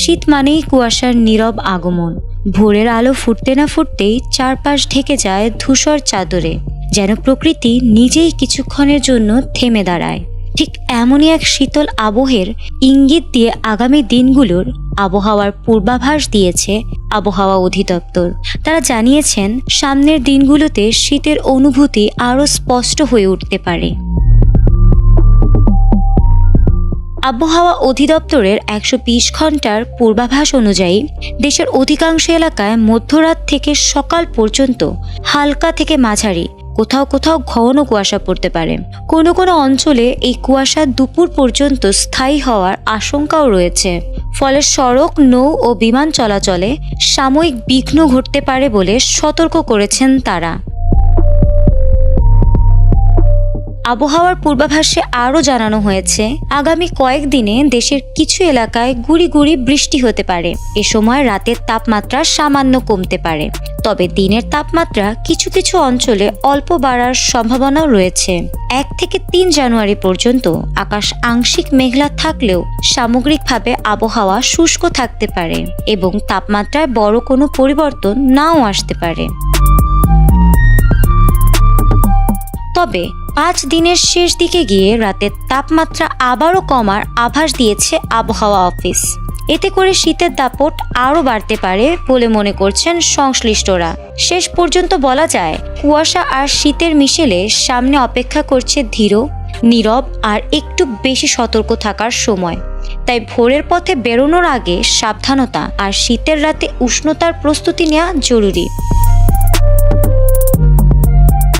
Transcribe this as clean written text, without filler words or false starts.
শীত মানেই কুয়াশার নীরব আগমন। ভোরের আলো ফুটতে না ফুটতেই চারপাশ ঢেকে যায় ধূসর চাদরে, যেন প্রকৃতি নিজেই কিছুক্ষণের জন্য থেমে দাঁড়ায়। ঠিক এমনই এক শীতল আবহের ইঙ্গিত দিয়ে আগামী দিনগুলোর আবহাওয়ার পূর্বাভাস দিয়েছে আবহাওয়া অধিদপ্তর। তারা জানিয়েছেন, সামনের দিনগুলোতে শীতের অনুভূতি আরও স্পষ্ট হয়ে উঠতে পারে। আবহাওয়া অধিদপ্তরের 120 ঘন্টার পূর্বাভাস অনুযায়ী দেশের অধিকাংশ এলাকায় মধ্যরাত থেকে সকাল পর্যন্ত হালকা থেকে মাঝারি, কোথাও কোথাও ঘন কুয়াশা পড়তে পারে। কোনো কোনো অঞ্চলে এই কুয়াশা দুপুর পর্যন্ত স্থায়ী হওয়ার আশঙ্কাও রয়েছে। ফলে সড়ক, নৌ ও বিমান চলাচলে সাময়িক বিঘ্ন ঘটতে পারে বলে সতর্ক করেছেন তারা। আবহাওয়ার পূর্বাভাসে আরও জানানো হয়েছে, আগামী কয়েকদিনে দেশের কিছু এলাকায় গুঁড়ি গুঁড়ি বৃষ্টি হতে পারে। এ সময় রাতের তাপমাত্রা সামান্য কমতে পারে, তবে দিনের তাপমাত্রা কিছু কিছু অঞ্চলে অল্প বাড়ার সম্ভাবনাও রয়েছে। 1 থেকে 3 জানুয়ারি পর্যন্ত আকাশ আংশিক মেঘলা থাকলেও সামগ্রিকভাবে আবহাওয়া শুষ্ক থাকতে পারে এবং তাপমাত্রায় বড় কোনো পরিবর্তন নাও আসতে পারে। তবে 5 দিনের শেষ দিকে গিয়ে রাতের তাপমাত্রা আবারও কমার আভাস দিয়েছে আবহাওয়া অফিস। এতে করে শীতের দাপট আরও বাড়তে পারে বলে মনে করছেন সংশ্লিষ্টরা। শেষ পর্যন্ত বলা যায়, কুয়াশা আর শীতের মিশেলে সামনে অপেক্ষা করছে ধীর, নীরব আর একটু বেশি সতর্ক থাকার সময়। তাই ভোরের পথে বেরোনোর আগে সাবধানতা আর শীতের রাতে উষ্ণতার প্রস্তুতি নেওয়া জরুরি।